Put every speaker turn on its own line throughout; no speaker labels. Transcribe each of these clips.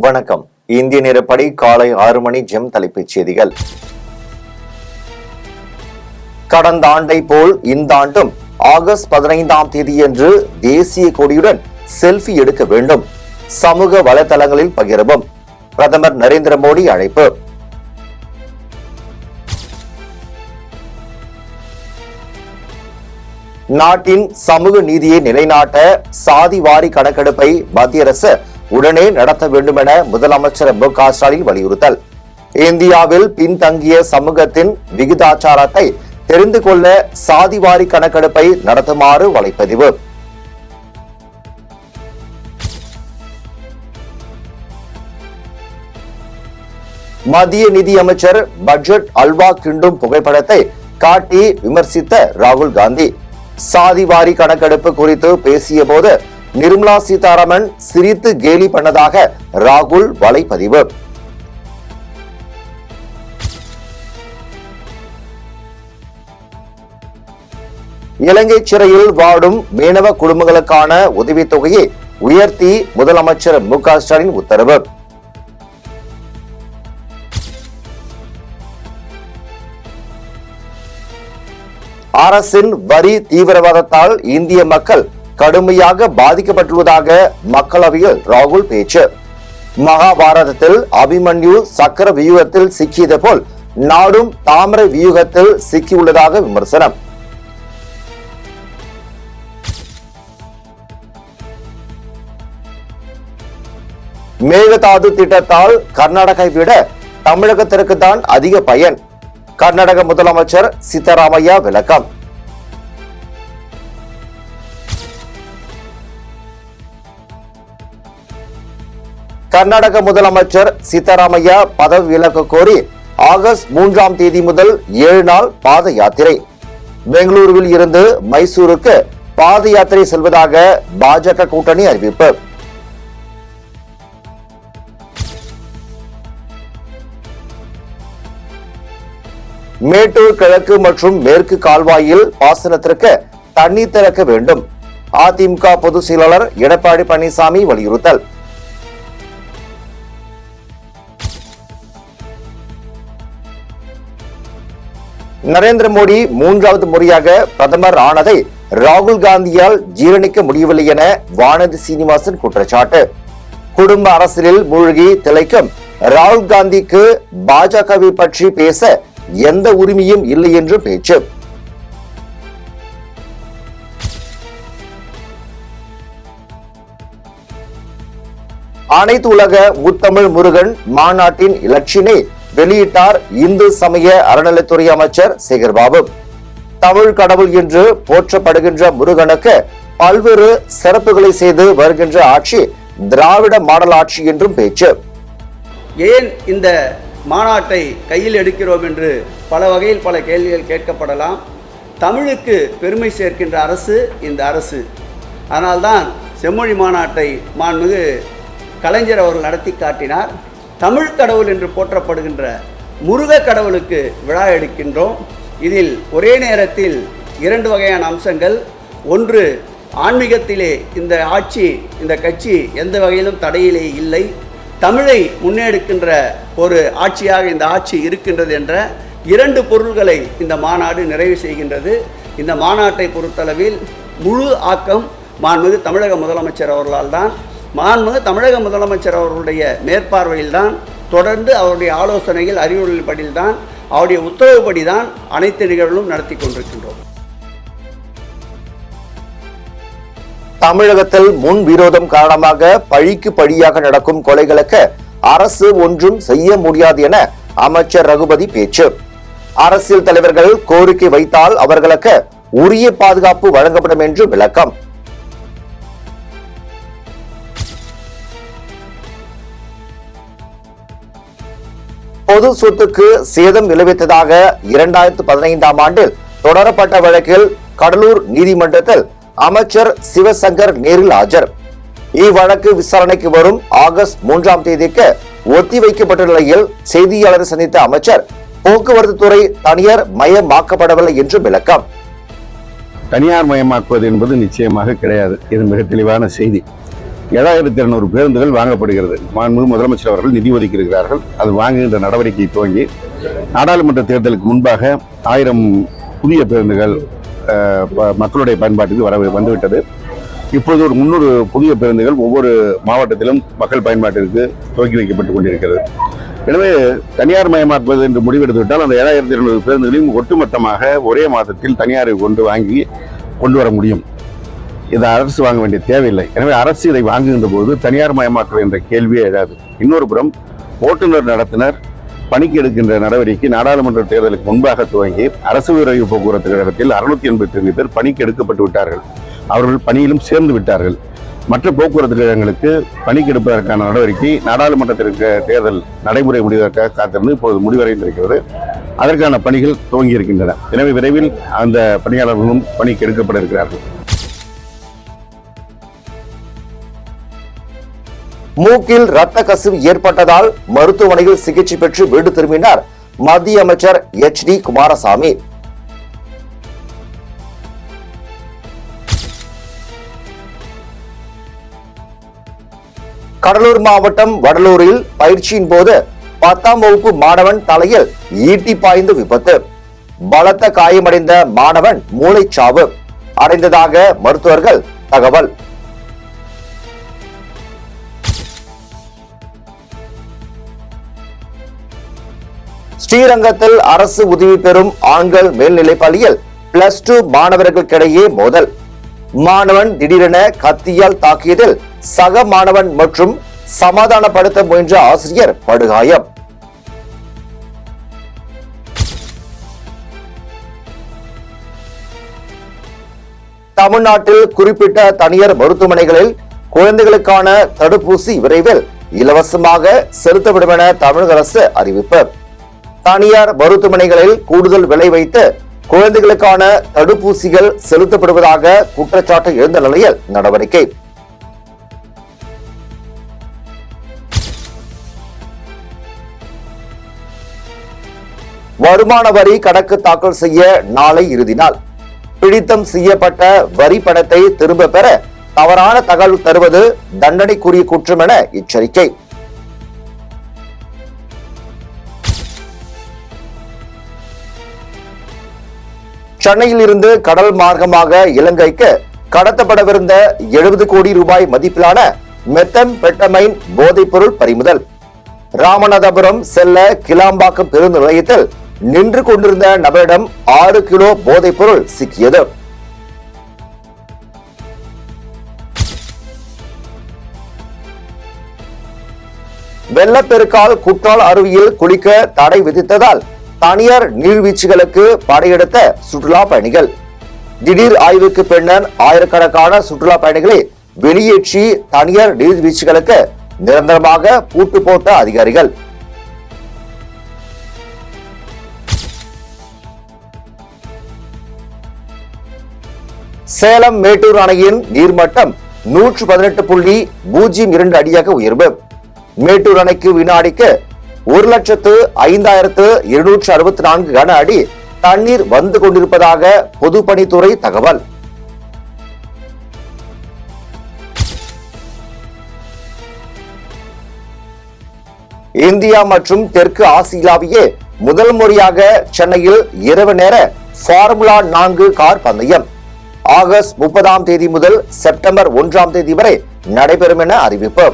வணக்கம். இந்திய நேரப்படி காலை 6 மணி ஜெம் தலைப்புச் செய்திகள். கடந்த ஆண்டை போல் இந்த ஆண்டும் ஆகஸ்ட் 15ஆம் தேதியன்று தேசிய கொடியுடன் செல்ஃபி எடுக்க வேண்டும். சமூக வலைதளங்களில் பகிரவும். பிரதமர் நரேந்திர மோடி அழைப்பு. நாட்டின் சமூக நீதியை நிலைநாட்ட சாதிவாரி கணக்கெடுப்பை மத்திய அரசு உடனே நடத்த வேண்டும் என முதலமைச்சர் மு.க. ஸ்டாலின் வலியுறுத்தல். இந்தியாவில் பின்தங்கிய சமூகத்தின் விகிதாச்சாரத்தை தெரிந்து கொள்ள சாதிவாரி கணக்கெடுப்பை நடத்துமாறு வலைப்பதிவு. மத்திய நிதி அமைச்சர் பட்ஜெட் அல்வா கிண்டும் புகைப்படத்தை காட்டி விமர்சித்த ராகுல் காந்தி சாதிவாரி கணக்கெடுப்பு குறித்து பேசிய போது நிர்மலா சீதாராமன் சிரித்து கேலி பண்ணதாக ராகுல் வலைப்பதிவு. இலங்கை சிறையில் வாடும் மீனவ குடும்பங்களுக்கான உதவித்தொகையை உயர்த்தி முதலமைச்சர் மு.க. ஸ்டாலின் உத்தரவு. அரசின் வரி தீவிரவாதத்தால் இந்திய மக்கள் கடுமையாக பாதிக்கப்பட்டுள்ளதாக மக்களவையில் ராகுல் பேச்சு. மகாபாரதத்தில் அபிமன்யு சக்கர வியூகத்தில் சிக்கியது போல் நாடும் தாமரை வியூகத்தில் சிக்கியுள்ளதாக விமர்சனம். மேகதாது திட்டத்தால் கர்நாடகை விட தமிழகத்திற்கு தான் அதிக பயன். கர்நாடக முதலமைச்சர் சித்தராமையா விளக்கம். கர்நாடக முதலமைச்சர் சித்தராமையா பதவி விலக கோரி ஆகஸ்ட் 3ஆம் தேதி முதல் 7 நாள் பாத யாத்திரை. பெங்களூருவில் இருந்து மைசூருக்கு பாத யாத்திரை செல்வதாக பாஜக கூட்டணி அறிவிப்பு. மேட்டூர் கிழக்கு மற்றும் மேற்கு கால்வாயில் பாசனத்திற்கு தண்ணீர் திறக்க வேண்டும். அதிமுக பொதுச் செயலாளர் எடப்பாடி பழனிசாமி வலியுறுத்தல். நரேந்திர மோடி 3வது முறையாக பிரதமர் ஆனதை ராகுல் காந்தியால் ஜீரணிக்க முடியவில்லை என வானதி சீனிவாசன் குற்றச்சாட்டு. குடும்ப அரசியலில் மூழ்கி திளைக்கும் ராகுல் காந்திக்கு பாஜகவை பற்றி பேச எந்த உரிமையும் இல்லை என்று பேச்சு. அனைத்து உலக முத்தமிழ் முருகன் மாநாட்டின் இலட்சினை வெளியிட்டார் இந்து சமய அறநிலைத்துறை அமைச்சர் சேகர்பாபு. தமிழ் கடவுள் என்று போற்றப்படுகின்ற முருகனுக்கு பல்வேறு சிறப்புகளை செய்து வருகின்ற ஆட்சி திராவிட மாடல் ஆட்சி என்றும் பேச்சு.
ஏன் இந்த மாநாட்டை கையில் எடுக்கிறோம் என்று பல வகையில் பல கேள்விகள் கேட்கப்படலாம். தமிழுக்கு பெருமை சேர்க்கின்ற அரசு இந்த அரசு. அதனால்தான் செம்மொழி மாநாட்டை மாண்புமிகு கலைஞர் அவர்கள் நடத்தி காட்டினார். தமிழ் கடவுள் என்று போற்றப்படுகின்ற முருக கடவுளுக்கு விழா எடுக்கின்றோம். இதில் ஒரே நேரத்தில் 2 வகையான அம்சங்கள். ஒன்று, ஆன்மீகத்திலே இந்த ஆட்சி இந்த கட்சி எந்த வகையிலும் தடையிலே இல்லை. தமிழை முன்னெடுக்கின்ற ஒரு ஆட்சியாக இந்த ஆட்சி இருக்கின்றது என்ற 2 பொருள்களை இந்த மாநாடு நிறைவு செய்கின்றது. இந்த மாநாட்டை பொறுத்தளவில் முழு ஆக்கம் மாண்புமிகு தமிழக முதலமைச்சர் அவர்களால் தான். மாண்புமிகு தமிழக முதலமைச்சர் அவர்களுடைய மேற்பார்வையில் தான், தொடர்ந்து அவருடைய ஆலோசனைகள் அறிவுறுத்தல்படிதான், அவருடைய உத்தரவுப்படி தான் அனைத்து நிகழ்வுகளும் நடத்தி கொண்டிருக்கின்றோம்.
தமிழகத்தில் முன் விரோதம் காரணமாக பழிக்கு பழியாக நடக்கும் கொலைகளுக்கு அரசு ஒன்றும் செய்ய முடியாது என அமைச்சர் ரகுபதி பேச்சு. அரசியல் தலைவர்கள் கோரிக்கை வைத்தால் அவர்களுக்கு உரிய பாதுகாப்பு வழங்கப்படும் என்று விளக்கம். பொது சொத்துக்கு சேதம் விளைவித்ததாக 2015ஆம் ஆண்டில் தொடரப்பட்ட வழக்கில் கடலூர் நீதிமன்றத்தில் அமைச்சர் சிவசங்கர் நேரில் ஆஜர். இவ்வழக்கு விசாரணைக்கு வரும் ஆகஸ்ட் 3ஆம் தேதிக்கு ஒத்திவைக்கப்பட்ட நிலையில் செய்தியாளரை சந்தித்த அமைச்சர் போக்குவரத்து துறை தனியார் மயமாக்கப்படவில்லை என்று விளக்கம்.
தனியார் மயமாக்குவது என்பது நிச்சயமாக கிடையாது. இது மிக தெளிவான செய்தி. 7,200 பேருந்துகள் வாங்கப்படுகிறது. மாண்புமிகு முதலமைச்சர் அவர்கள் நிதி ஒதுக்கி இருக்கிறார்கள். அது வாங்குகின்ற நடவடிக்கை துவங்கி நாடாளுமன்ற தேர்தலுக்கு முன்பாக 1000 புதிய பேருந்துகள் மக்களுடைய பயன்பாட்டுக்கு வந்துவிட்டது. இப்பொழுது ஒரு 300 புதிய பேருந்துகள் ஒவ்வொரு மாவட்டத்திலும் மக்கள் பயன்பாட்டிற்கு துவக்கி வைக்கப்பட்டுக் கொண்டிருக்கிறது. எனவே தனியார் மயமாக்குவது என்று முடிவெடுத்துவிட்டால் அந்த 7,200 பேருந்துகளையும் ஒட்டுமொத்தமாக ஒரே மாதத்தில் தனியாரை கொண்டு வர முடியும். இதை அரசு வாங்க வேண்டிய தேவையில்லை. எனவே அரசு இதை வாங்குகின்ற போது தனியார் மயமாக்கல் என்ற கேள்வியே எழாது. இன்னொரு புறம் ஓட்டுநர் நடத்துனர் பணிக்கு எடுக்கின்ற நடவடிக்கை நாடாளுமன்ற தேர்தலுக்கு முன்பாக துவங்கி அரசு விரைவு போக்குவரத்து கழகத்தில் 682 பேர் பணிக்கு எடுக்கப்பட்டு விட்டார்கள். அவர்கள் பணியிலும் சேர்ந்து விட்டார்கள். மற்ற போக்குவரத்து கழகங்களுக்கு பணிக்கு எடுப்பதற்கான நடவடிக்கை நாடாளுமன்றத்திற்கு தேர்தல் நடைமுறை முடிவதற்காக காத்திருந்து இப்போது முடிவடைந்திருக்கிறது. அதற்கான பணிகள் துவங்கி இருக்கின்றன. எனவே விரைவில் அந்த பணியாளர்களும் பணிக்கு எடுக்கப்பட இருக்கிறார்கள்.
மூக்கில் இரத்த கசிவு ஏற்பட்டதால் மருத்துவமனையில் சிகிச்சை பெற்று வீடு திரும்பினார் மத்திய அமைச்சர் HD குமாரசாமி. கடலூர் மாவட்டம் வடலூரில் பயிற்சியின் போது 10ஆம் வகுப்பு மாணவன் தலையில் ஈட்டி பாய்ந்து விபத்து. பலத்த காயமடைந்த மாணவன் மூளைச்சாவு அடைந்ததாக மருத்துவர்கள் தகவல். ஸ்ரீரங்கத்தில் அரசு உதவி பெறும் ஆண்கள் மேல்நிலைப் பள்ளியில் +2 மாணவர்களுக்கிடையே மோதல். மாணவன் திடீரென கத்தியால் தாக்கியதில் சக மாணவன் மற்றும் சமாதானப்படுத்த முயன்ற ஆசிரியர் படுகாயம். தமிழ்நாட்டில் குறிப்பிட்ட தனியார் மருத்துவமனைகளில் குழந்தைகளுக்கான தடுப்பூசி விரைவில் இலவசமாக செலுத்தப்படும் என தமிழக அரசு அறிவிப்பு. தனியார் மருத்துவமனைகளில் கூடுதல் விலை வைத்து குழந்தைகளுக்கான தடுப்பூசிகள் செலுத்தப்படுவதாக குற்றச்சாட்டு எழுந்த நிலையில் நடவடிக்கை. வருமான வரி கணக்கு தாக்கல் செய்ய நாளை இறுதி நாள். பிடித்தம் செய்யப்பட்ட வரி பணத்தை திரும்ப பெற தவறான தகவல் தருவது தண்டனைக்குரிய குற்றம் என எச்சரிக்கை. சென்னையில் இருந்து கடல் மார்க்கமாக இலங்கைக்கு கடத்தப்படவிருந்த 70 கோடி ரூபாய் மதிப்பிலான மெத்தம்பெட்டமைன் போதைப் பொருள் பறிமுதல். ராமநாதபுரம் செல்ல கிளாம்பாக்கம் பேருந்து நிலையத்தில் நின்று கொண்டிருந்த நபரிடம் 6 கிலோ போதைப் பொருள் சிக்கியது. வெள்ளப்பெருக்கால் குற்றால அருவியில் குளிக்க தடை விதித்ததால் தனியார் நீர்வீழ்ச்சிகளுக்கு படையெடுத்த சுற்றுலா பயணிகள். திடீர் ஆய்வுக்கு பின்னர் ஆயிரக்கணக்கான சுற்றுலா பயணிகளை வெளியேற்றி தனியார் நீர்வீழ்ச்சிகளுக்கு நிரந்தரமாக பூட்டு போட்ட அதிகாரிகள். சேலம் மேட்டூர் அணையின் நீர்மட்டம் 118.02 அடியாக உயர்வு. மேட்டூர் அணைக்கு வினாடிக்கு 1,05,264 கன அடி தண்ணீர் வந்து கொண்டிருப்பதாக பொதுப்பணித்துறை தகவல். இந்தியா மற்றும் தெற்கு ஆசியாவிலேயே முதல் முறையாக சென்னையில் இரவு நேர ஃபார்முலா 4 கார் பந்தயம் ஆகஸ்ட் 30ஆம் தேதி முதல் செப்டம்பர் 1ஆம் தேதி வரை நடைபெறும் என அறிவிப்பு.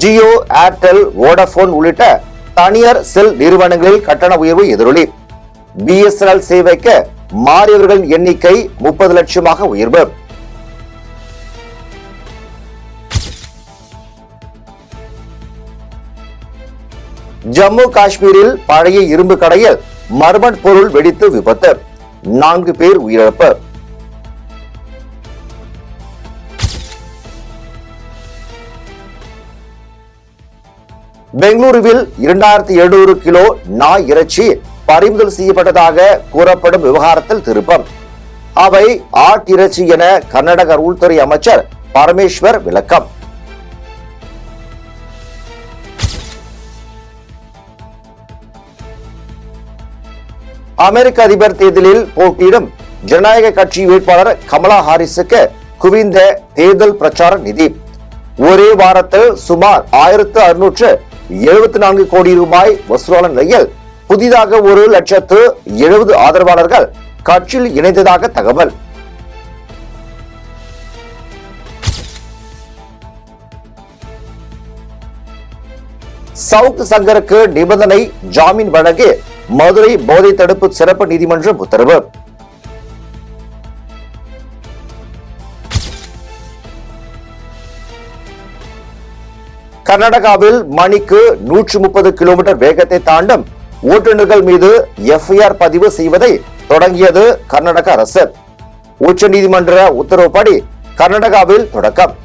ஜியோ, ஏர்டெல், வோடபோன் உள்ளிட்ட தனியார் செல் நிறுவனங்களில் கட்டண உயர்வு எதிரொலி. BSNL சேவைக்கு மாறியவர்களின் எண்ணிக்கை 30 லட்சமாக உயர்வு. ஜம்மு காஷ்மீரில் பழைய இரும்பு கடையில் மர்ம பொருள் வெடித்து விபத்து, 4 பேர் உயிரிழப்பு. பெங்களூருவில் 2700 கிலோ நாய் இறைச்சி பறிமுதல் செய்யப்பட்டதாக கூறப்படும் விவகாரத்தில் திருப்பம். அவை ஆட்டிறைச்சி என கர்நாடக உள்துறை அமைச்சர் பரமேஸ்வர் விளக்கம். அமெரிக்க அதிபர் தேர்தலில் போட்டியிடும் ஜனநாயக கட்சி வேட்பாளர் கமலா ஹாரிஸுக்கு குவிந்த தேர்தல் பிரச்சார நிதி. ஒரே வாரத்தில் சுமார் 1674 கோடி ரூபாய் வசூலான நிலையில் புதிதாக 1,70,000 ஆதரவாளர்கள் கட்சியில் இணைந்ததாக தகவல். சவுக் சங்கருக்கு நிபந்தனை ஜாமீன் வழங்கி மதுரை போதை தடுப்பு சிறப்பு நீதிமன்றம் உத்தரவு. கர்நாடகாவில் மணிக்கு 130 கிலோமீட்டர் வேகத்தை தாண்டும் ஓட்டுநர்கள் மீது எஃப்ஐஆர் பதிவு செய்வதை தொடங்கியது கர்நாடக அரசு. உச்ச நீதிமன்ற உத்தரவுப்படி கர்நாடகாவில் தொடக்கம்.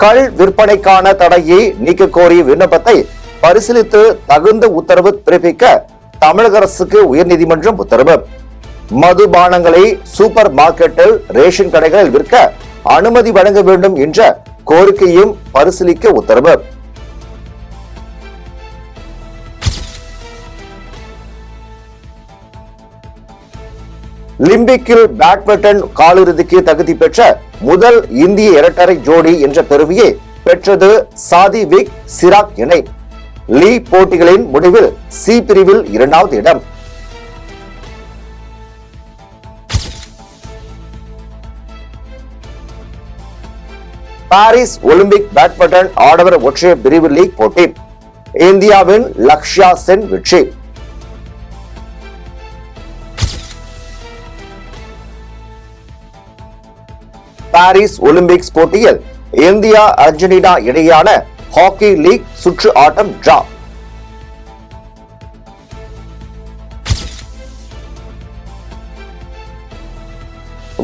கள் விற்பனைக்கான தடையை நீக்க கோரிய விண்ணப்பத்தை பரிசீலித்து தகுந்த உத்தரவு பிறப்பிக்க தமிழக அரசுக்கு உயர்நீதிமன்றம் உத்தரவு. மதுபானங்களை சூப்பர் மார்க்கெட்டில் ரேஷன் கடைகளில் விற்க அனுமதி வழங்க வேண்டும் என்ற கோரிக்கையும் பரிசீலிக்க உத்தரவு. லிம்பிக்கில் பேட்மிண்டன் காலிறுதிக்கு தகுதி பெற்ற முதல் இந்திய இரட்டரை ஜோடி என்ற பெருமையை பெற்றது சாத்விக் சிராக் இணை. லீ போட்டிகளின் முடிவில் சி பிரிவில் 2வது இடம். பாரிஸ் ஒலிம்பிக் பேட்மிண்டன் ஆடவர் ஒற்றையர் பிரிவு லீக் போட்டி இந்தியாவின் லக்ஷ்யா சென் வெற்றி. பாரிஸ் ஒலிம்பிக்ஸ் போட்டியில் இந்தியா அர்ஜென்டினா இடையேயான ஹாக்கி லீக் சுற்று ஆட்டம் டிரா.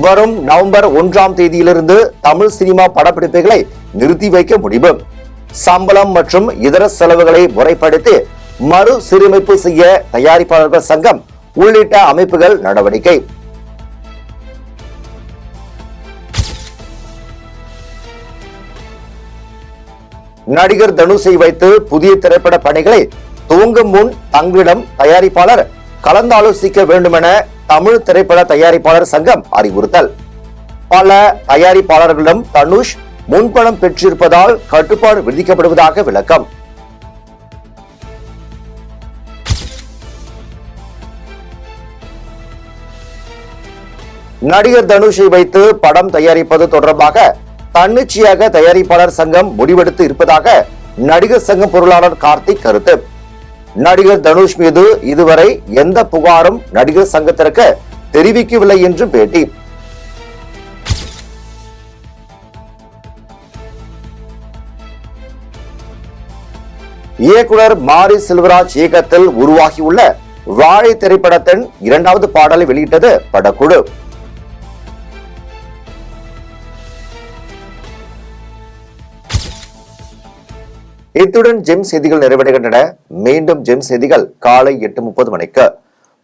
வரும் நவம்பர் 1ஆம் தேதியிலிருந்து தமிழ் சினிமா படப்பிடிப்புகளை நிறுத்தி வைக்க முடிவு. சம்பளம் மற்றும் இதர செலவுகளை முறைப்படுத்தி மறு சீரமைப்பு செய்ய தயாரிப்பாளர்கள் சங்கம் உள்ளிட்ட அமைப்புகள் நடவடிக்கை. நடிகர் தனுஷை வைத்து புதிய திரைப்பட பணிகளை துவங்கும் முன் தங்களிடம் தயாரிப்பாளர் கலந்தாலோசிக்க வேண்டும் என தமிழ் திரைப்பட தயாரிப்பாளர் சங்கம் அறிவுறுத்தல். பல தயாரிப்பாளர்களிடம் தனுஷ் முன்பணம் பெற்றிருப்பதால் கட்டுப்பாடு விதிக்கப்படுவதாக விளக்கம். நடிகர் தனுஷை வைத்து படம் தயாரிப்பது தொடர்பாக தன்னிச்சையாக தயாரிப்பாளர் சங்கம் முடிவெடுத்து இருப்பதாக நடிகர் சங்கம் பொருளாளர் கார்த்திக் கருத்து. நடிகர் தனுஷ் மீது இதுவரை எந்த புகாரும் நடிகர் சங்கத்திற்கு தெரிவிக்கவில்லை என்று பேட்டி. இயக்குனர் மாரி செல்வராஜ் இயக்கத்தில் உருவாகியுள்ள வாழை திரைப்படத்தின் 2வது பாடலை வெளியிட்டது படக்குழு. இத்துடன் ஜெம் செய்திகள் நிறைவடைகின்றன. மீண்டும் ஜெம் செய்திகள் காலை 8:30 மணிக்கு.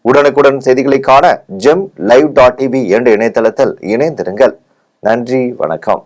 உடனுக்குடன் செய்திகளை காண GemLive.tv என்ற இணையதளத்தில் இணைந்திருங்கள். நன்றி, வணக்கம்.